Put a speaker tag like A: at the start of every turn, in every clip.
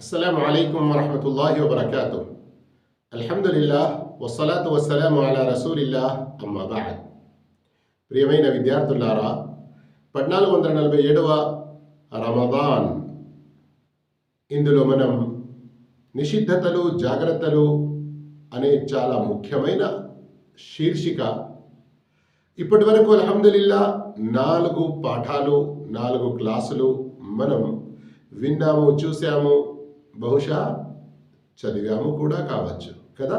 A: అస్సలాము అలైకుం వరహమతుల్లాహి వబరకాతుహ్. అల్హమ్దులిల్లాహ్ వస్సలాతు వస్సలాము అలా రసూలిల్లాహ్ అమ్మా బఅద్. ప్రియమైన విద్యార్థులారా, 1447వ రమదాన్ ఇందులో మనం నిషిద్ధతలు జాగ్రత్తలు అనే చాలా ముఖ్యమైన శీర్షిక ఇప్పటి వరకు అల్హమ్దులిల్లా 4 పాఠాలు 4 క్లాసులు మనం విన్నాము, చూసాము, బహుశా చదివాము కూడా కావచ్చు కదా.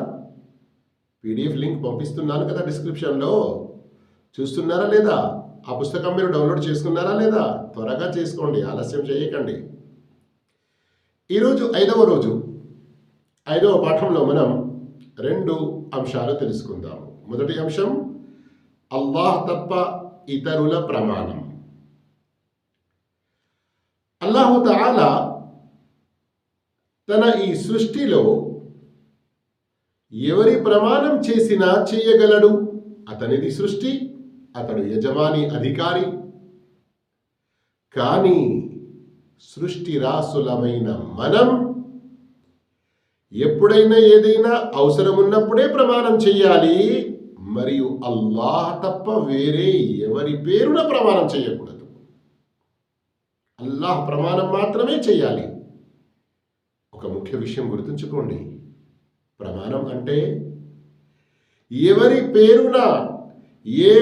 A: పీడిఎఫ్ లింక్ పంపిస్తున్నాను కదా డిస్క్రిప్షన్లో. చూస్తున్నారా లేదా? ఆ పుస్తకం మీరు డౌన్లోడ్ చేసుకున్నారా లేదా? త్వరగా చేసుకోండి, ఆలస్యం చేయకండి. ఈరోజు 5వ రోజు 5వ పాఠంలో మనం 2 అంశాలు తెలుసుకుందాము. మొదటి అంశం అల్లాహ్ తప్ప ఇతరుల ప్రమాణం. అల్లాహు తఆలా తన ఈ సృష్టిలో ఎవరి ప్రమాణం చేసినా చేయగలడు. అతనిది సృష్టి, అతడు యజమాని, అధికారి. కానీ సృష్టి రాసులమైన మనం ఎప్పుడైనా ఏదైనా అవసరం ఉన్నప్పుడే ప్రమాణం చేయాలి. మరియు అల్లాహ్ తప్ప వేరే ఎవరి పేరున ప్రమాణం చేయకూడదు. అల్లాహ్ ప్రమాణం మాత్రమే చేయాలి. ఒక ముఖ్య విషయం గుర్తుంచుకోండి, ప్రమాణం అంటే ఎవరి పేరున ఏ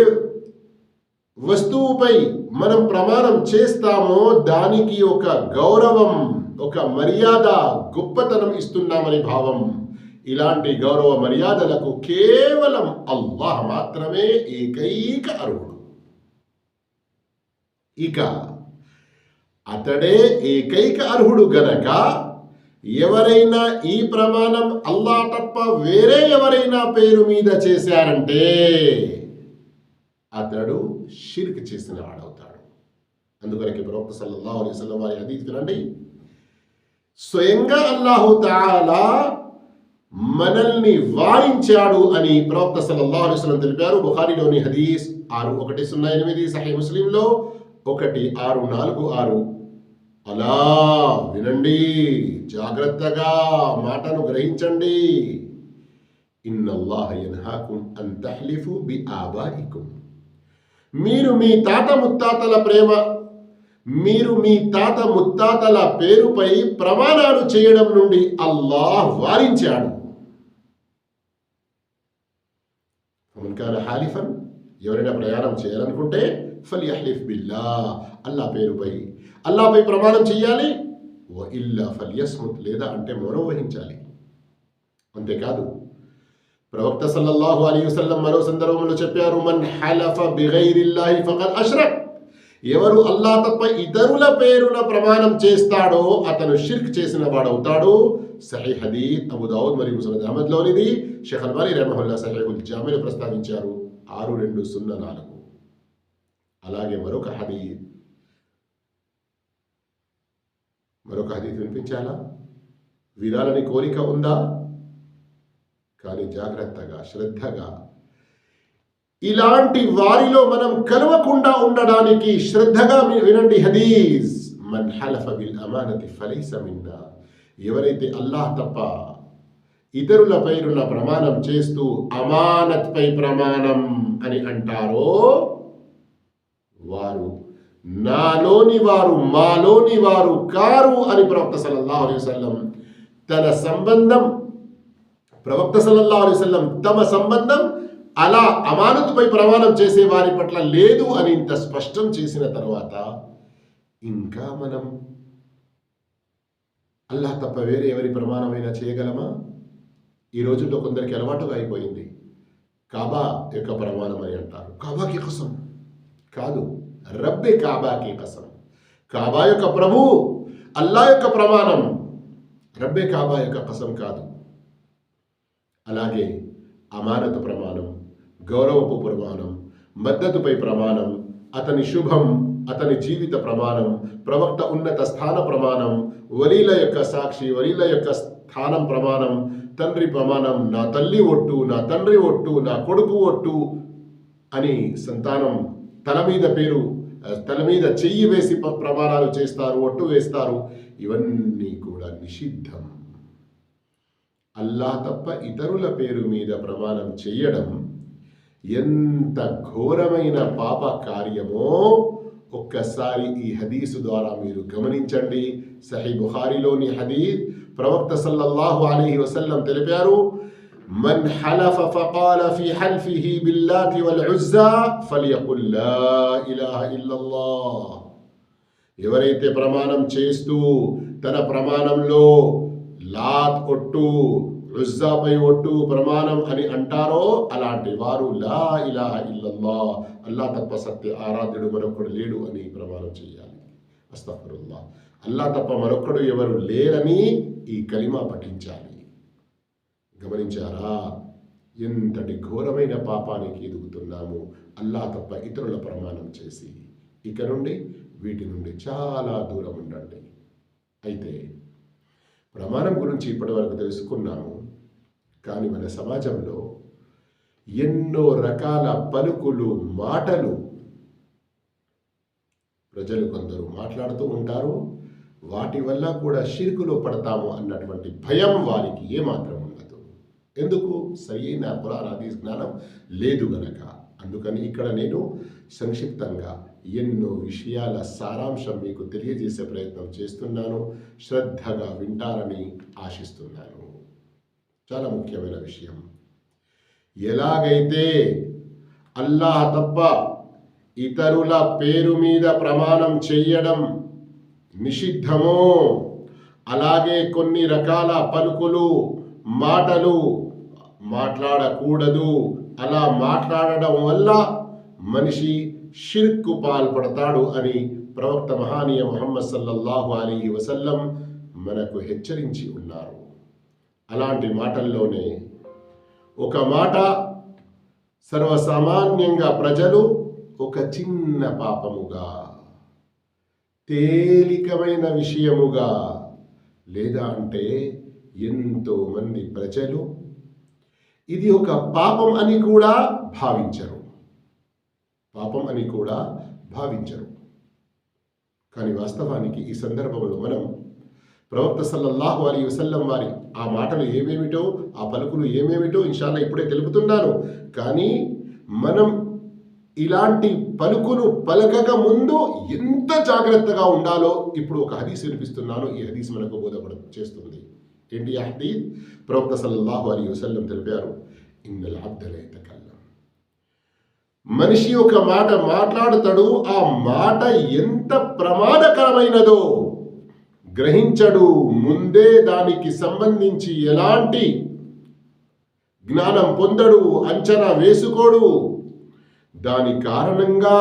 A: వస్తువుపై మనం ప్రమాణం చేస్తామో దానికి ఒక గౌరవం, ఒక మర్యాద, గొప్పతనం ఇస్తున్నామని భావం. ఇలాంటి గౌరవ మర్యాదలకు కేవలం అల్లాహ్ మాత్రమే ఏకైక అర్హుడు. ఇక అతడే ఏకైక అర్హుడు గనక ఎవరైనా ఈ ప్రమాణం అల్లాహ్ తప్ప వేరే ఎవరైనా పేరు మీద చేశారంటే అతడు షిర్క్ చేసిన వాడవుతాడు. అందుకొరకు ప్రవక్త సల్లల్లాహు అలైహి వసల్లం వారి హదీస్ వినండి. స్వయంగా అల్లాహు తఆలా మనల్ని వారించాడు అని ప్రవక్త సల్లల్లాహు అలైహి వసల్లం తెలిపారు. బుఖారీలోని హదీస్ 6108, సహీహ్ ముస్లింలో 1646. అలా వినండి, జాగ్రత్తగా మాటను గ్రహించండి. ఇన్నల్లాహ యన్హాకుం అన్ తహ్లిఫు బిఆబాయికుం. మీరు మీ తాత ముత్తాతల పేరుపై ప్రమాణాలు చేయడం నుండి అల్లాహ్ వారించాడు. ఫమన్ కాన హాలిఫన్, ఎవరైనా ప్రయాణం చేయాలనుకుంటే ఫల్యహ్లిఫ్ బిల్లాహ్, అల్లాహ్పై ప్రమాణం చేయాలి. వ ఇల్లా ఫల్యస్ముత్, లేదా అంటే మౌనం వహించాలి. అంతేకాదు ప్రవక్త సల్లల్లాహు అలైహి వసల్లం మరో సందర్భంలో చెప్పారు, మన్ హలఫ బిగైరిల్లాహి ఫఖద్ అష్రక్. ఎవరు అల్లాహ్ తప్ప ఇతరుల పేరున ప్రమాణం చేస్తాడో అతను షిర్క్ చేసిన వాడవుతాడు. సహీహ్ హదీస్ అబూ దావూద్ మరియు ముస్నద్ అహ్మద్లోనిది. షేఖ్ అల్బానీ రహిమహుల్లాహ్ సహీహుల్ జామీలో ప్రస్తావించారు 6204. అలాగే మరొక హదీస్ వినిపించాలా? వినాలని కోరిక ఉందా? కానీ జాగ్రత్తగా, శ్రద్ధగా ఇలాంటి వారిలో మనం కలవకుండా ఉండడానికి శ్రద్ధగా వినండి హదీస్. మన్ హలఫ బిల్ అమానతి ఫలైస మిన్నా. ఎవరైతే అల్లాహ్ తప్ప ఇతరుల పైరున్న ప్రమాణం చేస్తూ అమానత్ పై ప్రమాణం అని అంటారో వారు నాలోని వారు, మాలోని వారు కారు అని ప్రవక్త సల్లల్లాహు అలైహి వసల్లం తమ సంబంధం అలా అమానతుపై ప్రమాణం చేసే వారి పట్ల లేదు అని ఇంత స్పష్టం చేసిన తర్వాత ఇంకా మనం అల్లాహ్ తప్ప వేరే ఎవరి ప్రమాణమైనా చేయగలమా? ఈ రోజుల్లో కొందరికి అలవాటుగా అయిపోయింది. కాబా యొక్క ప్రమాణం అని అంటారు. కాబాకి కసం కాదు, రబ్బే కాబాకి కసం. కాబా యొక్క ప్రభు అల్లాహ్ యొక్క ప్రమాణం, రబ్బే కాబా యొక్క కసం కాదు. అలాగే అమానతు ప్రమాణం, గౌరవపు ప్రమాణం, మద్దతుపై ప్రమాణం, అతని శుభం, అతని జీవిత ప్రమాణం, ప్రవక్త ఉన్నత స్థాన ప్రమాణం, వలీల యొక్క సాక్షి, వలీల యొక్క స్థానం ప్రమాణం, తండ్రి ప్రమాణం, నా తల్లి ఒట్టు, నా తండ్రి ఒట్టు, నా కొడుకు ఒట్టు అని సంతానం తల మీద చెయ్యి వేసి ప్రమాణాలు చేస్తారు, ఒట్టు వేస్తారు. ఇవన్నీ కూడా నిషిద్ధం. అల్లాహ్ తప్ప ఇతరుల పేరు మీద ప్రమాణం చేయడం ఎంత ఘోరమైన పాప కార్యమో ఒక్కసారి ఈ హదీసు ద్వారా మీరు గమనించండి. సహీ బుఖారీలోని హదీస్, ప్రవక్త సల్లల్లాహు అలైహి వసల్లం తెలిపారు, మన్ హలఫ ఫకాల ఫీ హల్ఫిహి బిల్లాతి వల్ ఉజ్జా ఫలియకుల్ లా ఇలాహ ఇల్లల్లాహ్. ఎవరైతే ప్రమాణం చేస్తూ తన ప్రమాణంలో లాత్ ఒట్టు, ఉజ్జాపై ఒట్టు ప్రమాణం అని అంటారో అలాంటి వారు లా ఇలాహ ఇల్లల్లాహ్, అల్లా తప్ప సత్య ఆరాధ్యుడు మరొకడు లేడు అని ప్రమాణం చేయాలి. అస్తగ్ఫిరుల్లాహ్, అల్లా తప్ప మరొకడు ఎవరు లేరని ఈ కలిమా పఠించాలి. గమనించారా ఎంతటి ఘోరమైన పాపానికి ఎదుగుతున్నాము అల్లా తప్ప ఇతరుల ప్రమాణం చేసి. ఇక నుండి వీటి నుండి చాలా దూరం ఉండండి. అయితే ప్రమాణం గురించి ఇప్పటివరకు తెలుసుకున్నాము, కానీ మన సమాజంలో ఎన్నో రకాల పలుకులు, మాటలు ప్రజలు కొందరు మాట్లాడుతూ ఉంటారు. వాటి వల్ల కూడా షిర్కులో పడతాము అన్నటువంటి భయం వారికి ఏమాత్రం ఉండదు. ఎందుకు? సరైన ఖురాన్ హదీస్ జ్ఞానం లేదు గనక. అందుకని ఇక్కడ నేను సంక్షిప్తంగా ఎన్నో విషయాల సారాంశం మీకు తెలియజేసే ప్రయత్నం చేస్తున్నాను. శ్రద్ధగా వింటారని ఆశిస్తున్నాను. చాలా ముఖ్యమైన విషయం, ఎలాగైతే అల్లాహ్ తప్ప ఇతరుల పేరు మీద ప్రమాణం చేయడం నిషిద్ధమో, అలాగే కొన్ని రకాల పలుకులు, మాటలు మాట్లాడకూడదు. అలా మాట్లాడడం వల్ల మనిషి షిర్కు పాల్పడతాడు అని ప్రవక్త మహానీయ ముహమ్మద్ సల్లల్లాహు అలైహి వసల్లం మనకు హెచ్చరించి ఉన్నారు. అలాంటి మాటల్లోనే ఒక మాట సర్వసామాన్యంగా ప్రజలు ఒక చిన్న పాపముగా, తేలికమైన విషయముగా, లేదా అంటే ఎంతో మంది ప్రజలు ఇది ఒక పాపం అని కూడా భావించరు. కానీ వాస్తవానికి ఈ సందర్భంలో మనం ప్రవక్త సల్లల్లాహు అలైహి వసల్లం వారి ఆ మాటలు ఏమేమిటో, ఆ పలుకులు ఏమేమిటో ఇన్షాల్లా ఇప్పుడే తెలుపుతున్నాను. కానీ మనం ఇలాంటి పలుకులు పలకక ముందు ఎంత జాగ్రత్తగా ఉండాలో ఇప్పుడు ఒక హదీస్ వినిపిస్తున్నాను. ఈ హదీస్ మనకు చేస్తుంది. ఏంటి ఆ హదీస్? ప్రవక్త సల్లల్లాహు అలైహి వసల్లం తెలిపారు, ఇన్నల్ అబ్ద లా యతకల్లం, మనిషి ఒక మాట మాట్లాడతాడు, ఆ మాట ఎంత ప్రమాదకరమైనదో గ్రహించడు. ముందే దానికి సంబంధించి ఎలాంటి జ్ఞానం పొందడు, అంచనా వేసుకోడు. దాని కారణంగా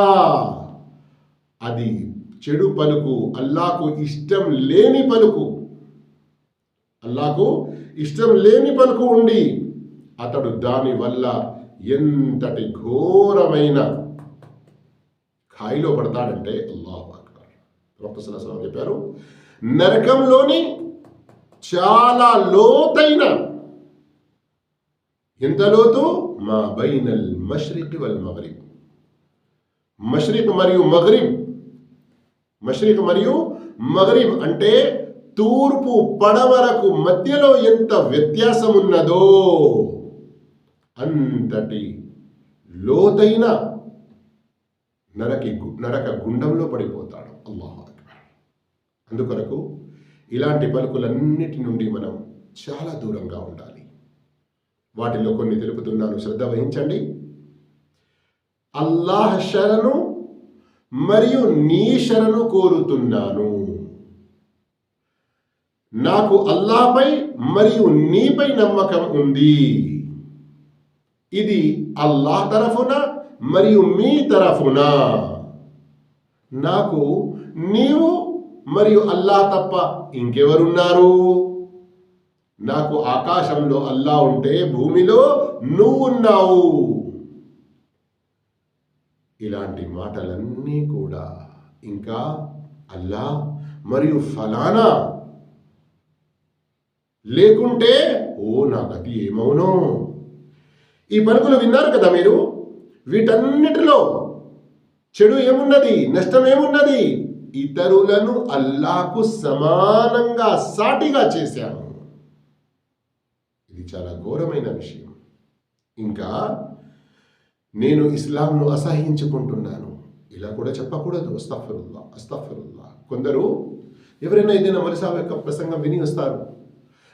A: అది చెడు పలుకు, అల్లాకు ఇష్టం లేని పలుకు, ఉండి అతడు దాని వల్ల ఎంతటి ఘోరమైన ఖాయిలో పడతాడంటే అల్లాహు అక్బర్. ప్రవక్త సల్లల్లాహు అలైహి వసల్లం చెప్పారు, నరకంలోని చాలా లోతైన, ఎంత లోతు? మా బైనల్ మష్రిక్ వల్ మగ్రిబ్, మష్రిక్ మరియు మగ్రిబ్ అంటే తూర్పు పడవరకు మధ్యలో ఎంత వ్యత్యాసం ఉన్నదో అంతటి లోతైన నరక గుండంలో పడిపోతాడు. అల్లాహు అక్బర్. అందుకొరకు ఇలాంటి పలుకులన్నిటి నుండి మనం చాలా దూరంగా ఉండాలి. వాటిలో కొన్ని తెలుపుతున్నాను, శ్రద్ధ వహించండి. అల్లాహ్ శరణు మరియు నీ శరణు కోరుతున్నాను. నాకు అల్లాహ్పై మరియు నీపై నమ్మకం ఉంది. ఇది అల్లాహ్ తరఫున మరియు మీ తరఫున. నాకు నీవు మరియు అల్లాహ్ తప్ప ఇంకెవరున్నారు? నాకు ఆకాశంలో అల్లాహ్ ఉంటే భూమిలో నువ్వున్నావు. ఇలాంటి మాటలన్నీ కూడా, ఇంకా అల్లాహ్ మరియు ఫలానా లేకుంటే నా గతి ఏమవునో. ఈ పలుకులు విన్నారు కదా మీరు. వీటన్నిటిలో చెడు ఏమున్నది, నష్టం ఏమున్నది? ఇతరులను అల్లాహకు సమానంగా సాటిగా చేశాను. ఇది చాలా ఘోరమైన విషయం. ఇంకా నేను ఇస్లాంను అసహించుకుంటున్నాను, ఇలా కూడా చెప్పకూడదు. అస్తగ్ఫిరుల్లా. కొందరు ఎవరైనా ఏదైనా మనిషి యొక్క ప్రసంగం విని వస్తారు,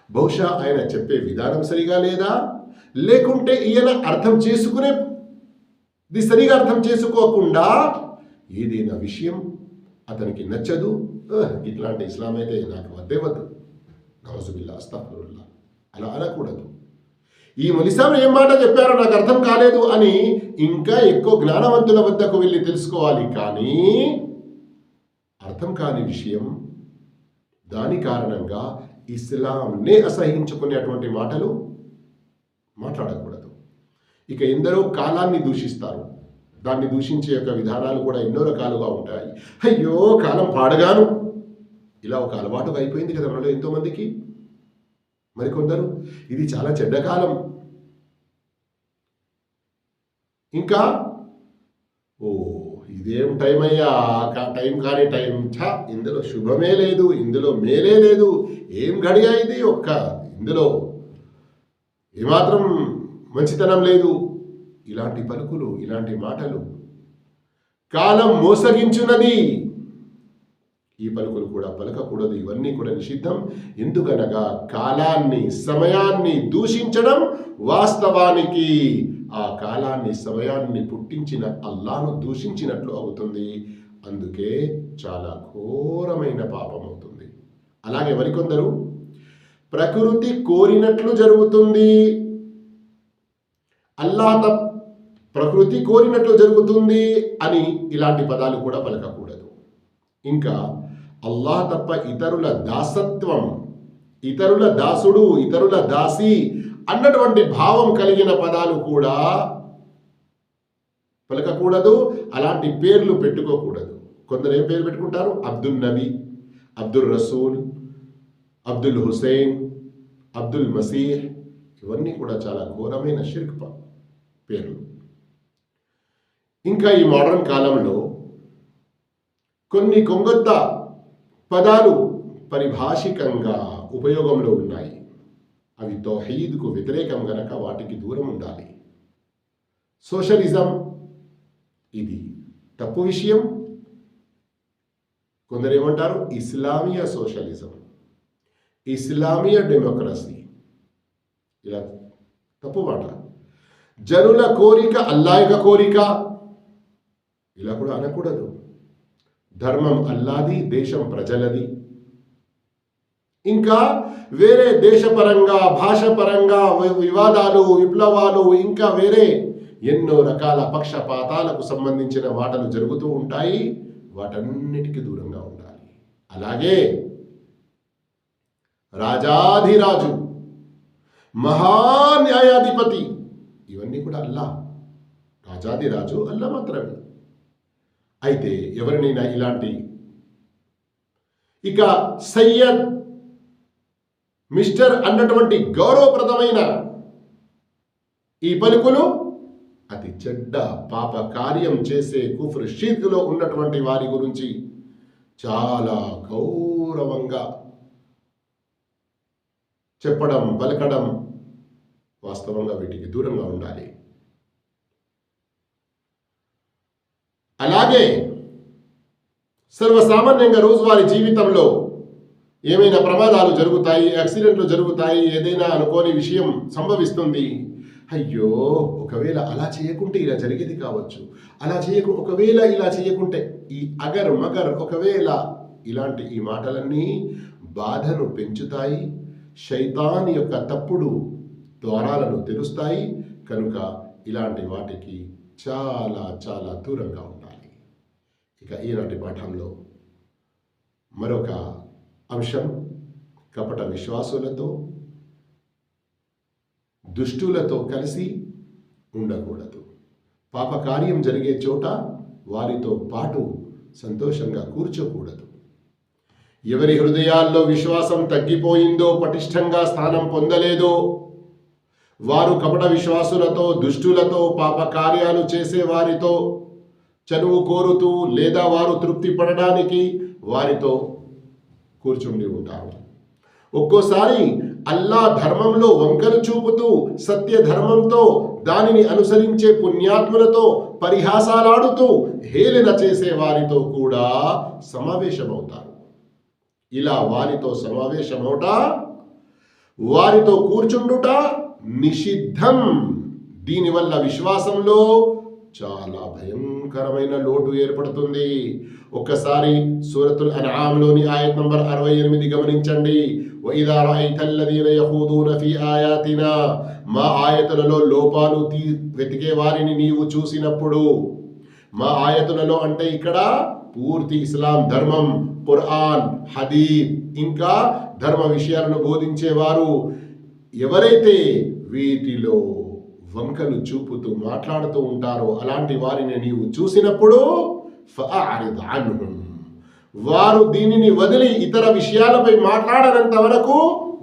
A: బహుశా ఆయన చెప్పే విధానం సరిగా లేదా, లేకుంటే ఈయన సరిగా అర్థం చేసుకోకుండా ఏదైనా విషయం అతనికి నచ్చదు, ఇట్లాంటి ఇస్లాం అయితే నాకు వద్దు, నౌజుబిల్లా, అస్తగ్ఫిరుల్లా, అలా అనకూడదు. ఈ ములిసాబ్ ఏం మాట చెప్పారో నాకు అర్థం కాలేదు అని ఇంకా ఎక్కువ జ్ఞానవంతుల వద్దకు వెళ్ళి తెలుసుకోవాలి. కానీ అర్థం కాని విషయం, దాని కారణంగా ఇస్లాంనే అసహించుకునేటువంటి మాటలు మాట్లాడకూడదు. ఇక ఎందరో కాలాన్ని దూషిస్తారు. దాన్ని దూషించే యొక్క విధానాలు కూడా ఎన్నో రకాలుగా ఉంటాయి. అయ్యో కాలం పాడగాను, ఇలా ఒక అలవాటుగా అయిపోయింది కదా మనలో ఎంతోమందికి. మరికొందరు ఇది చాలా చెడ్డ కాలం, ఇంకా ఇదేం టైం అయ్యా, టైం కాని టైం, ఇందులో శుభమే లేదు, ఇందులో మేలే లేదు, ఏం గడియ ఇది, ఇందులో ఏమాత్రం మంచితనం లేదు. ఇలాంటి పలుకులు, ఇలాంటి మాటలు కాలం మోసగించున్నది. ఈ పలుకులు కూడా పలకకూడదు. ఇవన్నీ కూడా నిషిద్ధం. ఎందుకనగా కాలాన్ని, సమయాన్ని దూషించడం వాస్తవానికి ఆ కాలాన్ని, సమయాన్ని పుట్టించిన అల్లాహ్ను దూషించినట్లు అవుతుంది. అందుకే చాలా ఘోరమైన పాపం అవుతుంది. అలాగే మరికొందరు ప్రకృతి కోరినట్లు జరుగుతుంది, ప్రకృతి కోరినట్లు జరుగుతుంది అని ఇలాంటి పదాలు కూడా పలకకూడదు. ఇంకా అల్లాహ్ తప్ప ఇతరుల దాసత్వం, ఇతరుల దాసుడు, ఇతరుల దాసి అన్నటువంటి భావం కలిగిన పదాలు కూడా పలకకూడదు. అలాంటి పేర్లు పెట్టుకోకూడదు. కొందరు ఏం పేరు పెట్టుకుంటారు, అబ్దుల్ నబీ, అబ్దుల్ రసూల్, అబ్దుల్ హుసేన్, అబ్దుల్ మసీహ్. ఇవన్నీ కూడా చాలా ఘోరమైన షిర్క్ పేర్లు. ఇంకా ఈ మోడర్న్ కాలంలో కొన్ని కొంగొత్త పదాలు పరిభాషికంగా ఉపయోగంలో ఉన్నాయి. అవి తౌహీద్కు వ్యతిరేకం గనక వాటికి దూరం ఉండాలి. సోషలిజం, ఇది తప్పు విషయం. కొందరు ఏమంటారు ఇస్లామీయ సోషలిజం, ఇస్లామీయ డెమోక్రసీ, ఇలా తప్పు మాట. జనుల కోరిక అల్లాహ్ యొక్క కోరిక, ఇలా కూడా అనకూడదు. ధర్మం అల్లాది, దేశం ప్రజలది. ఇంకా వేరే దేశపరంగా, భాషపరంగా వివాదాలు, విప్లవాలు, ఇంకా వేరే ఎన్నో రకాల పక్షపాతాలకు సంబంధించిన మాటలు జరుగుతూ ఉంటాయి. వాటన్నిటికీ దూరంగా ఉండాలి. అలాగే రాజాధిరాజు, మహాన్యాయాధిపతి, ఇవన్నీ కూడా అల్లాహ్. రాజాధిరాజు అల్లాహ్ మాత్రమే. అయితే ఎవరినైనా ఇలాంటి, ఇక సయ్యద్, మిస్టర్ అన్నటువంటి గౌరవప్రదమైన ఈ పలుకులు అతి చెడ్డ పాప కార్యం చేసే కుఫ్ర్, షిర్క్లో ఉన్నటువంటి వారి గురించి చాలా గౌరవంగా చెప్పడం, పలకడం, వాస్తవంగా వీటికి దూరంగా ఉండాలి. అలాగే సర్వసామాన్యంగా రోజువారీ జీవితంలో ఏమైనా ప్రమాదాలు జరుగుతాయి, యాక్సిడెంట్లు జరుగుతాయి, ఏదైనా అనుకోని విషయం సంభవిస్తుంది. అయ్యో ఒకవేళ అలా చేయకుంటే ఇలా జరిగేది కావచ్చు, ఒకవేళ ఇలా చేయకుంటే, ఈ అగర్ మగర్, ఒకవేళ, ఇలాంటి ఈ మాటలన్నీ బాధను పెంచుతాయి, శైతాన్ యొక్క తప్పుడు ద్వారాలను తెరుస్తాయి. కనుక ఇలాంటి వాటికి చాలా చాలా దూరంగా ఉండాలి. ఇక ఈనాటి పాఠంలో మరొక అంశం, కపట విశ్వాసులతో, దుష్టులతో కలిసి ఉండకూడదు. పాపకార్యం జరిగే చోట వారితో పాటు సంతోషంగా కూర్చోకూడదు. ఎవరి హృదయాల్లో విశ్వాసం తగ్గిపోయిందో, పటిష్టంగా స్థానం పొందలేదో, వారు కపట విశ్వాసులతో, దుష్టులతో, పాప కార్యాలు చేసే వారితో చనువు కోరుతూ, లేదా వారు తృప్తి పడడానికి వారితో కూర్చుండి ఉంటారు. ఒక్కోసారి అల్లా ధర్మంలో వంకలు చూపుతూ సత్య ధర్మంతో దానిని అనుసరించే పుణ్యాత్ములతో పరిహాసాలాడుతూ హేళన చేసే వారితో కూడా సమావేశమవుతారు. ఇలా వారితో సమావేశమవుట, వారితో కూర్చుండుట నిషిద్ధం. దీనివల్ల విశ్వాసంలో చాలా భయంకరమైన లోటు ఏర్పడుతుంది. ఒక్కసారి సూరతుల్ అన్ఆమ్లోని ఆయత్ నంబర్ 68 గమనించండి. వఇదా రఅయ్తల్లదీన యఖూదూన ఫీ ఆయాతినా, మా ఆయతులలో లోపాలు వెతికే వారిని నీవు చూసినప్పుడు, మా ఆయతులలో అంటే ఇక్కడ పూర్తి ఇస్లాం ధర్మం, ఖురాన్, హదీస్ ఇంకా ధర్మ విషయాలను బోధించేవారు ఎవరైతే వీటిలో వంకలు చూపుతూ మాట్లాడుతూ ఉంటారో అలాంటి వారిని నీవు చూసినప్పుడు ఫఅరిద్ అన్హుం, వారు దీనిని వదిలి ఇతర విషయాలపై మాట్లాడనంత వరకు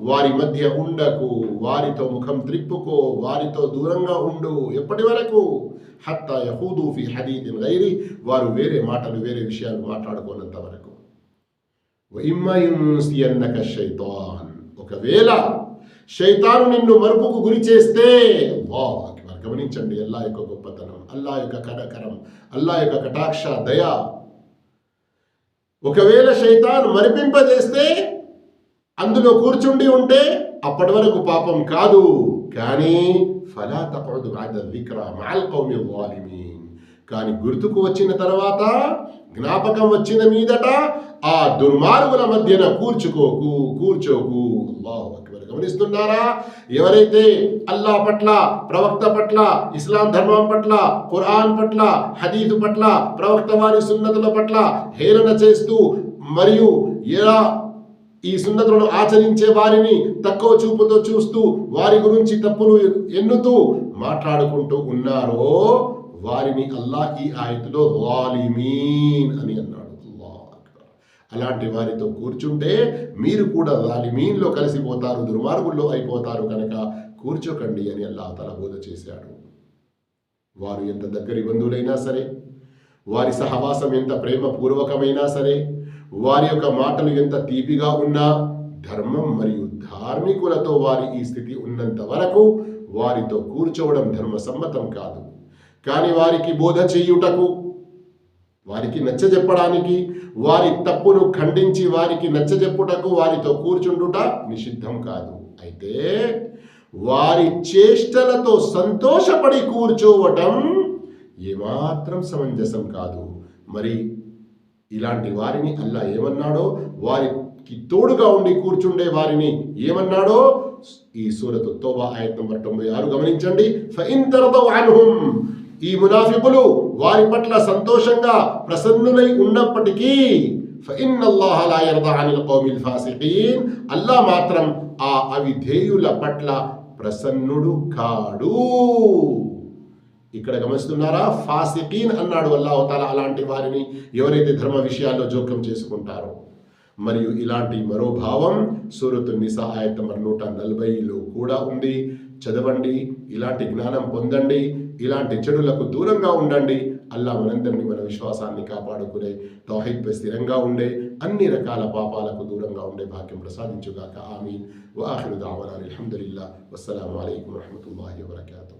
A: వారి మధ్య ఉండకు, వారితో ముఖం త్రిప్పుకో, వారితో దూరంగా ఉండు. ఎప్పటి వరకు? హత్తా యఖూదు ఫీ హదీథిన్ గైరి, వారు వేరే మాటలు వేరే విషయాలు మాట్లాడుకోనంత వరకు. వఇమ్మా యున్సియన్నక శైతాన్, ఒకవేళ శైతాను నిన్ను మరుపుకు గురి చేస్తే, అల్లాహు అక్బర్, గమనించండి అల్లా యొక్క గొప్పతనం, అల్లా యొక్క కడకరం, అల్లా యొక్క కటాక్ష దయ. ఒకవేళ శైతాన్ మరిపింపజేస్తే అందులో కూర్చుండి ఉంటే అప్పటి వరకు పాపం కాదు. కానీ ఫలా తఖఉద్ బఅద జిక్రా మఅల్ కౌమి ਜ਼ਾలిమీన్, కానీ గుర్తుకు వచ్చిన తర్వాత, జ్ఞాపకం వచ్చిన మీదట ఆ దుర్మార్గుల మధ్యన కూర్చోకు. అల్లాహు అక్బర్, గమనిస్తున్నారా? ఎవరైతే అల్లా పట్ల, ప్రవక్త పట్ల, ఇస్లాం ధర్మం పట్ల, ఖురాన్ పట్ల, హదీసు పట్ల, ప్రవక్త వారి సున్నతుల పట్ల హేళన చేస్తూ మరియు ఎలా ఈ సున్నతులను ఆచరించే వారిని తక్కువ చూపుతో చూస్తూ వారి గురించి తప్పులు ఎన్నుతూ మాట్లాడుకుంటూ ఉన్నారో వారిని అల్లా ఈ ఆయతులో ਜ਼ਾలిమీన్ అని అన్నాడు. అలాంటి వారితో కూర్చుంటే మీరు కూడా ਜ਼ਾలిమీన్లో కలిసిపోతారు, దుర్మార్గుల్లో అయిపోతారు, కనుక కూర్చోకండి అని అల్లాహ్ తఆలా బోధ చేశాడు. వారు ఎంత దగ్గరి బంధువులైనా సరే, వారి సహవాసం ఎంత ప్రేమపూర్వకమైనా సరే, వారి యొక్క మాటలు ఎంత తీపిగా ఉన్నా, ధర్మం మరియు ధార్మికులతో వారి ఈ స్థితి ఉన్నంత వరకు వారితో కూర్చోవడం ధర్మసమ్మతం కాదు. కానీ వారికి బోధ చేయుటకు, వారికి నచ్చజెప్పడానికి, వారి తప్పును ఖండించి వారికి నచ్చజెప్పుటకు వారితో కూర్చుండుట నిషిద్ధం కాదు. అయితే వారి చేష్టలతో సంతోషపడి కూర్చోవటం ఏమాత్రం సమంజసం కాదు. మరి ఇలాంటి వారిని అల్లా ఏమన్నాడో, వారికి తోడుగా ఉండి కూర్చుండే వారిని ఏమన్నాడో ఈ సూరతు తౌబా ఆయత్ నంబర్ 96 గమనించండి. ఫఇన్ తరదౌ అన్హుం, ఈ మునాఫికులు వారి పట్ల సంతోషంగా ప్రసన్నులై ఉన్నప్పటికీ, ఫఇన్నల్లాహ లా యర్దా అనిల్ కౌమిల్ ఫాసిఖీన్, అల్లా మాత్రం ఆ అవిధేయుల పట్ల ప్రసన్నుడు కాడు. ఇక్కడ గమనిస్తున్నారా? ఫాసిఖీన్ అన్నాడు అల్లాహ్ తఆలా అలాంటి వారిని, ఎవరైతే ధర్మ విషయాల్లో జోక్యం చేసుకుంటారో. మరియు ఇలాంటి మరో భావం సూరతు నిసా ఆయత్ నంబర్ 140లో కూడా ఉంది. చదవండి, ఇలాంటి జ్ఞానం పొందండి, ఇలాంటి చెడులకు దూరంగా ఉండండి. అల్లా మనందరినీ, మన విశ్వాసాన్ని కాపాడుకునే, తౌహీద్పై స్థిరంగా ఉండే, అన్ని రకాల పాపాలకు దూరంగా ఉండే భాగ్యం ప్రసాదించుగాక. ఆమీన్. వ ఆఖిరు దావానా అల్హమ్దులిల్లాహ్. వస్సలాము అలైకుం వరహ్మతుల్లాహి వబరకాతుహు.